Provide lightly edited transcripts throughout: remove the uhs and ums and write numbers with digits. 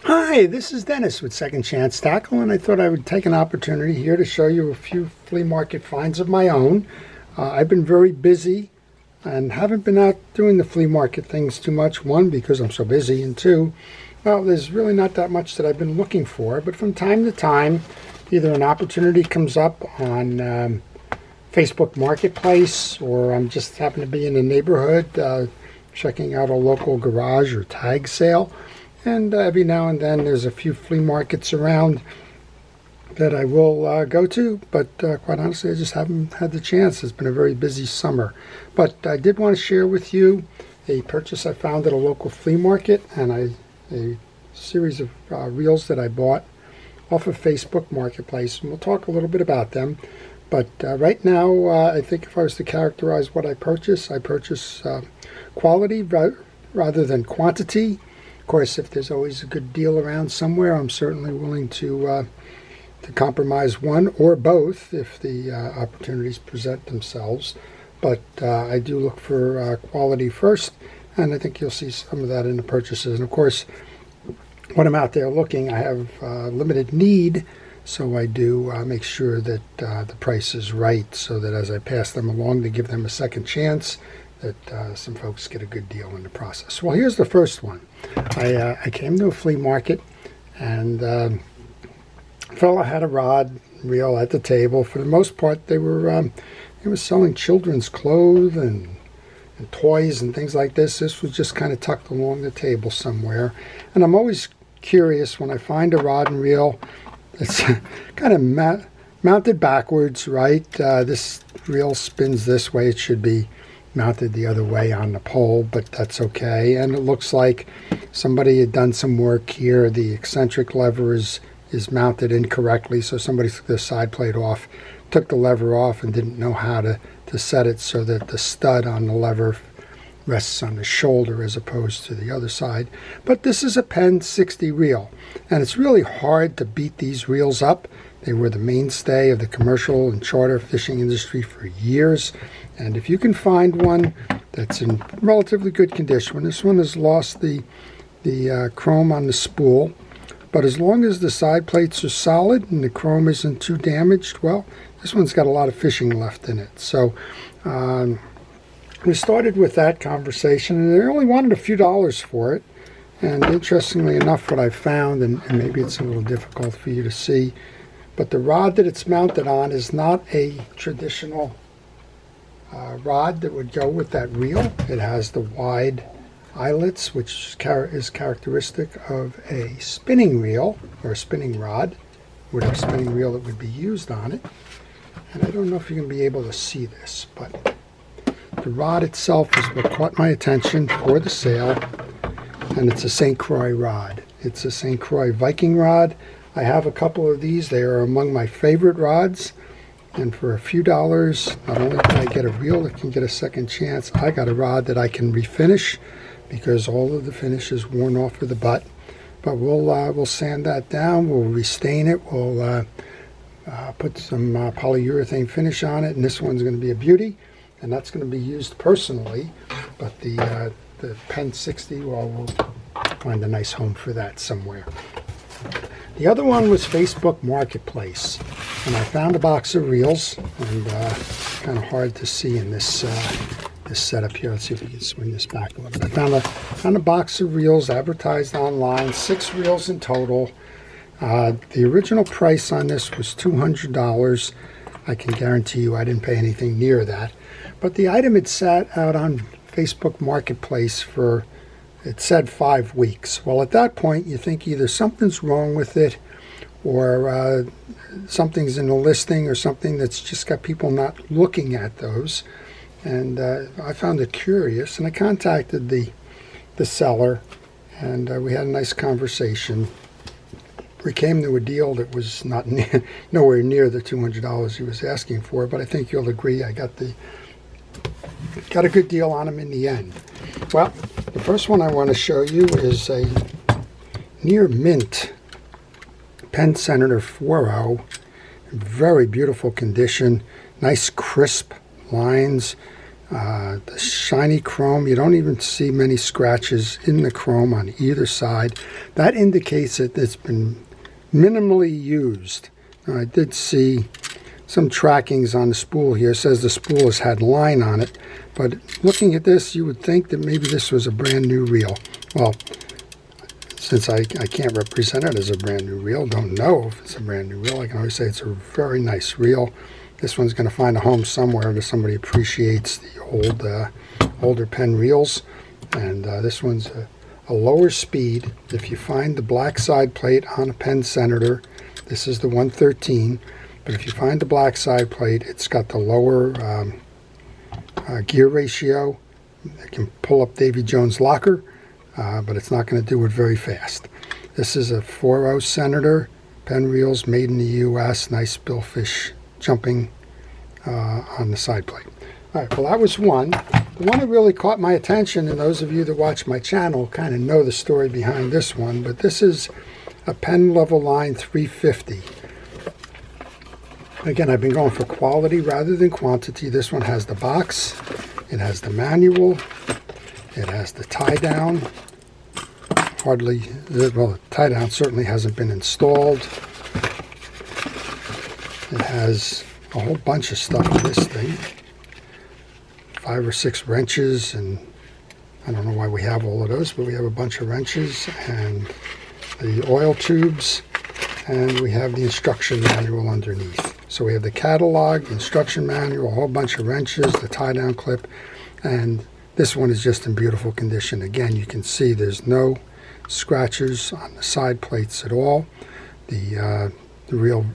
Hi, this is Dennis with Second Chance Tackle, and I thought I would take an opportunity here to show you a few flea market finds of my own. I've been very busy and haven't been out doing the flea market things too much. One, because I'm so busy, and two, well, there's really not that much that I've been looking for. But from time to time, either an opportunity comes up on Facebook Marketplace, or I'm just happen to be in the neighborhood checking out a local garage or tag sale. And every now and then there's a few flea markets around that I will go to, but quite honestly I just haven't had the chance. It's been a very busy summer. But I did want to share with you a purchase I found at a local flea market, and a series of reels that I bought off of Facebook Marketplace, and we'll talk a little bit about them. But right now I think if I was to characterize what I purchase quality rather than quantity. Of course, if there's always a good deal around somewhere, I'm certainly willing to compromise one or both if the opportunities present themselves. But I do look for quality first, and I think you'll see some of that in the purchases. And of course, when I'm out there looking, I have limited need, so I do make sure that the price is right, so that as I pass them along to give them a second chance, that some folks get a good deal in the process. Well, here's the first one. I came to a flea market, and a fella had a rod reel at the table. For the most part, they were selling children's clothes and toys and things like this. This was just kind of tucked along the table somewhere. And I'm always curious when I find a rod and reel that's kind of mounted backwards, right? This reel spins this way. It should be mounted the other way on the pole, but that's okay. And it looks like somebody had done some work here. The eccentric lever is mounted incorrectly, so somebody took the side plate off, took the lever off, and didn't know how to set it so that the stud on the lever rests on the shoulder as opposed to the other side. But this is a Penn 60 reel, and it's really hard to beat these reels up. They were the mainstay of the commercial and charter fishing industry for years. And if you can find one that's in relatively good condition, this one has lost the chrome on the spool, but as long as the side plates are solid and the chrome isn't too damaged, well, this one's got a lot of fishing left in it. So we started with that conversation, and they only wanted a few dollars for it. And interestingly enough, what I found, and maybe it's a little difficult for you to see, but the rod that it's mounted on is not a traditional rod that would go with that reel. It has the wide eyelets, which is characteristic of a spinning reel or a spinning rod, whatever spinning reel that would be used on it. And I don't know if you're going to be able to see this, but the rod itself is what caught my attention for the sale, and it's a St. Croix rod. It's a St. Croix Viking rod. I have a couple of these. They are among my favorite rods. And for a few dollars, not only can I get a reel that can get a second chance, I got a rod that I can refinish because all of the finish is worn off of the butt. But we'll sand that down, we'll restain it, we'll put some polyurethane finish on it, and this one's going to be a beauty, and that's going to be used personally. But the Penn 60, well, we'll find a nice home for that somewhere. The other one was Facebook Marketplace, and I found a box of reels, and kind of hard to see in this this setup here. Let's see if we can swing this back a little bit. I found a box of reels advertised online, 6 reels in total. The original price on this was $200. I can guarantee you I didn't pay anything near that. But the item had sat out on Facebook Marketplace for, it said 5 weeks. Well, at that point, you think either something's wrong with it, or something's in the listing, or something that's just got people not looking at those. And I found it curious, and I contacted the seller, and we had a nice conversation. We came to a deal that was nowhere near the $200 he was asking for, but I think you'll agree I got a good deal on him in the end. Well, the first one I want to show you is a near mint Penn Senator 4.0. Very beautiful condition, nice crisp lines. The shiny chrome, you don't even see many scratches in the chrome on either side. That indicates that it's been minimally used. Now, I did see some trackings on the spool here. It says the spool has had line on it, but looking at this, you would think that maybe this was a brand new reel. Well, since I can't represent it as a brand new reel, don't know if it's a brand new reel, I can always say it's a very nice reel. This one's going to find a home somewhere if somebody appreciates the older pen reels. And this one's a lower speed. If you find the black side plate on a pen senator, this is the 113. But if you find the black side plate, it's got the lower gear ratio. It can pull up Davy Jones' locker, but it's not going to do it very fast. This is a 4.0 senator, pen reels made in the U.S. Nice billfish jumping on the side plate. All right, well, that was one. The one that really caught my attention, and those of you that watch my channel kind of know the story behind this one, but this is a pen level line 350. Again, I've been going for quality rather than quantity. This one has the box, it has the manual, it has the tie down. Well, the tie down certainly hasn't been installed. It has a whole bunch of stuff in this thing. 5 or 6 wrenches, and I don't know why we have all of those, but we have a bunch of wrenches and the oil tubes, and we have the instruction manual underneath. So we have the catalog, the instruction manual, a whole bunch of wrenches, the tie-down clip, and this one is just in beautiful condition. Again, you can see there's no scratches on the side plates at all. The reel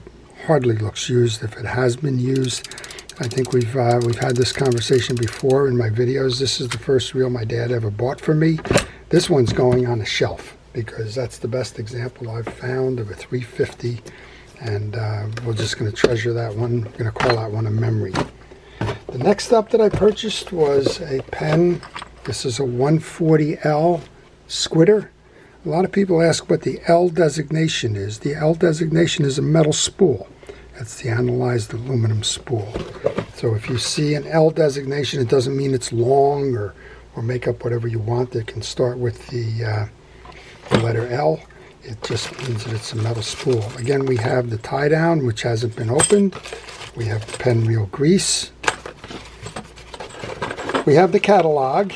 hardly looks used. If it has been used, I think we've had this conversation before in my videos. This is the first reel my dad ever bought for me. This one's going on a shelf because that's the best example I've found of a 350, and we're just going to treasure that one. We're going to call that one a memory. The next up that I purchased was a pen. This is a 140L Squider. A lot of people ask what the L designation is. The L designation is a metal spool. That's the analyzed aluminum spool. So if you see an L designation, it doesn't mean it's long or make up whatever you want. It can start with the letter L. It just means that it's a metal spool. Again, we have the tie down, which hasn't been opened. We have the pen reel grease. We have the catalog,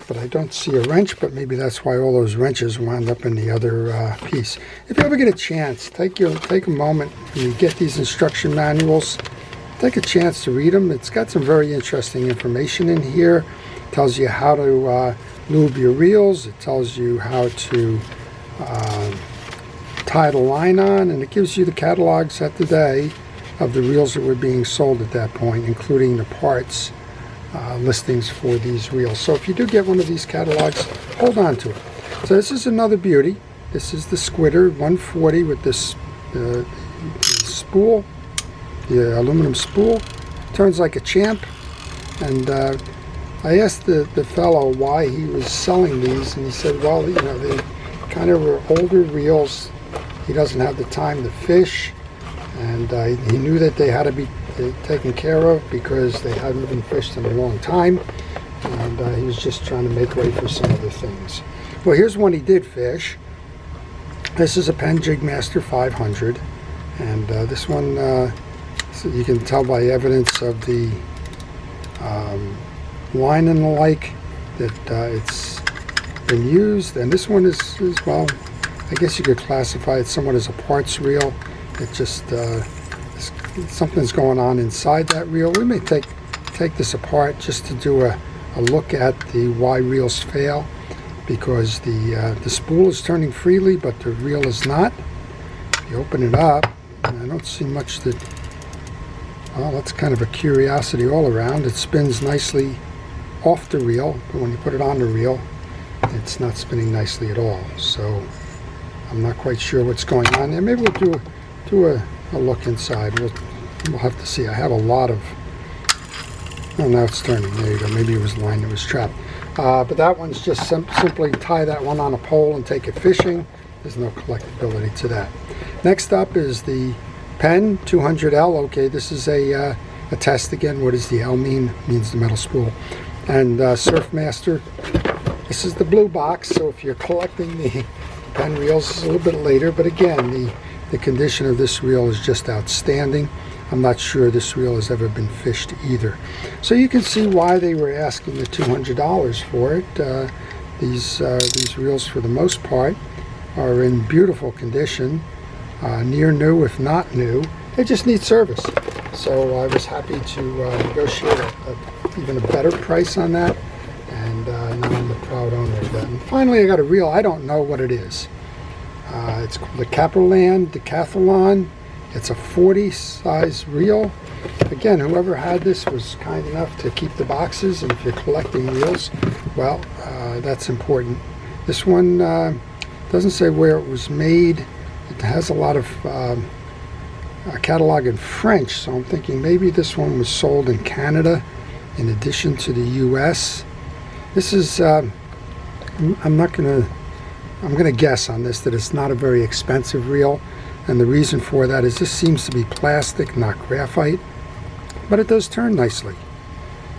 but I don't see a wrench, but maybe that's why all those wrenches wound up in the other piece. If you ever get a chance, take a moment when you get these instruction manuals, take a chance to read them. It's got some very interesting information in here. It tells you how to lube your reels. It tells you how to tie the line on, and it gives you the catalogs at the day of the reels that were being sold at that point, including the parts listings for these reels. So if you do get one of these catalogs, hold on to it. So this is another beauty. This is the Squider 140 with this the spool, the aluminum spool. Turns like a champ. And I asked the fellow why he was selling these, and he said, well, you know, they kind of were older reels. He doesn't have the time to fish, and he knew that they had to be taken care of because they hadn't been fished in a long time, and he was just trying to make way for some other things. Well, here's one he did fish. This is a pen Jig Master 500, and this one, so you can tell by evidence of the line and the like that it's been used. And this one is, well, I guess you could classify it somewhat as a parts reel. It just something's going on inside that reel. We may take this apart just to do a look at the why reels fail, because the spool is turning freely but the reel is not. If you open it up, I don't see much that, well, that's kind of a curiosity all around. It spins nicely off the reel, but when you put it on the reel, it's not spinning nicely at all. So I'm not quite sure what's going on there. Maybe we'll do a look inside. We'll have to see. I have a lot of, oh, now it's turning. There you go. Maybe it was the line that was trapped. But that one's just simply tie that one on a pole and take it fishing. There's no collectability to that. Next up is the pen 200L. Okay, this is a attest again. What does the L mean? It means the metal spool. And Surf Master, this is the blue box, so if you're collecting the Penn reels, it's a little bit later, but again, the condition of this reel is just outstanding. I'm not sure this reel has ever been fished either. So you can see why they were asking the $200 for it. These reels, for the most part, are in beautiful condition, near new if not new. They just need service. So I was happy to negotiate even a better price on that, and now I'm a proud owner of that. And finally, I got a reel. I don't know what it is. It's called the Caperland Decathlon. It's a 40 size reel. Again, whoever had this was kind enough to keep the boxes, and if you're collecting reels, well, that's important. This one doesn't say where it was made. It has a lot of a catalog in French, so I'm thinking maybe this one was sold in Canada in addition to the US. This is I'm gonna guess on this that it's not a very expensive reel, and the reason for that is this seems to be plastic, not graphite, but it does turn nicely.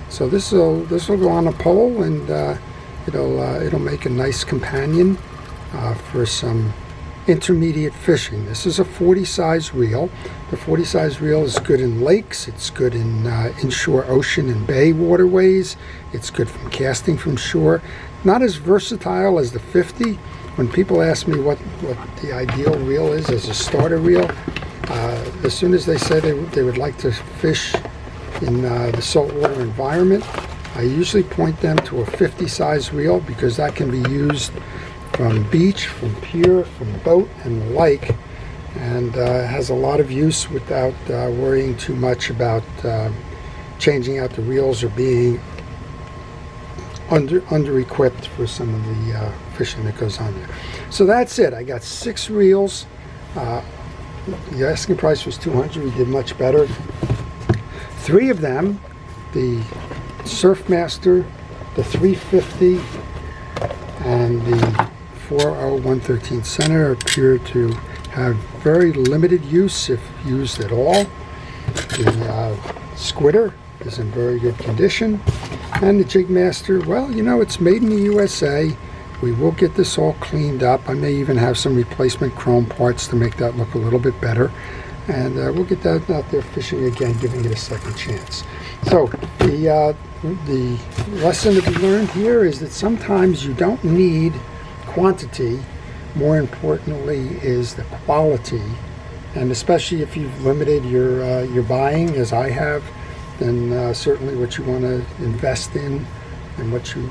So this will go on a pole, and it'll make a nice companion for some intermediate fishing. This is a 40 size reel. The 40 size reel is good in lakes. It's good in inshore ocean and bay waterways. It's good from casting from shore. Not as versatile as the 50. When people ask me what the ideal reel is as a starter reel, as soon as they say they would like to fish in the saltwater environment, I usually point them to a 50 size reel, because that can be used from beach, from pier, from boat, and the like, and has a lot of use without worrying too much about changing out the reels or being under-equipped for some of the fishing that goes on there. So that's it. I got 6 reels. The asking price was $200. We did much better. 3 of them, the Surf Master, the 350, and the 40113 center, appear to have very limited use, if used at all. The Squider is in very good condition, and the Jig Master, well, it's made in the USA. We will get this all cleaned up. I may even have some replacement chrome parts to make that look a little bit better, and we'll get that out there fishing again, giving it a second chance. So the lesson to be learned here is that sometimes you don't need quantity. More importantly is the quality, and especially if you've limited your buying, as I have, then certainly what you want to invest in and what you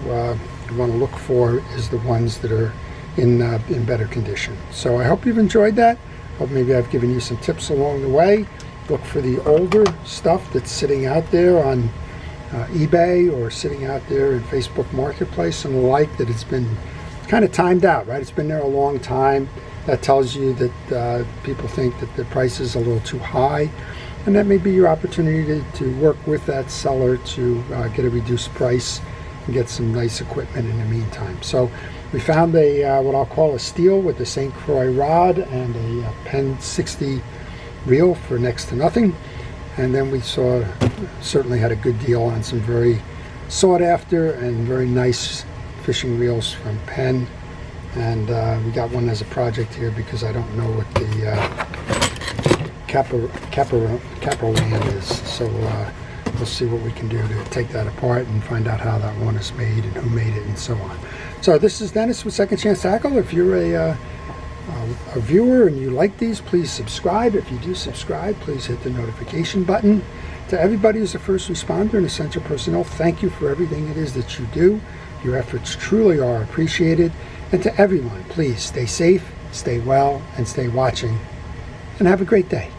want to look for is the ones that are in better condition. So I hope you've enjoyed that. Hope maybe I've given you some tips along the way. Look for the older stuff that's sitting out there on eBay or sitting out there in Facebook Marketplace and the like, that it's been kind of timed out, right? It's been there a long time. That tells you that people think that the price is a little too high, and that may be your opportunity to work with that seller to get a reduced price and get some nice equipment in the meantime. So we found a what I'll call a steal with the St. Croix rod and a Penn 60 reel for next to nothing, and then we certainly had a good deal on some very sought after and very nice fishing reels from Penn, and we got one as a project here because I don't know what the Caperland is, so we'll see what we can do to take that apart and find out how that one is made and who made it and so on. So this is Dennis with Second Chance Tackle. If you're a viewer and you like these, please subscribe. If you do subscribe, please hit the notification button. To everybody who's a first responder and essential personnel, thank you for everything it is that you do. Your efforts truly are appreciated. And to everyone, please stay safe, stay well, and stay watching. And have a great day.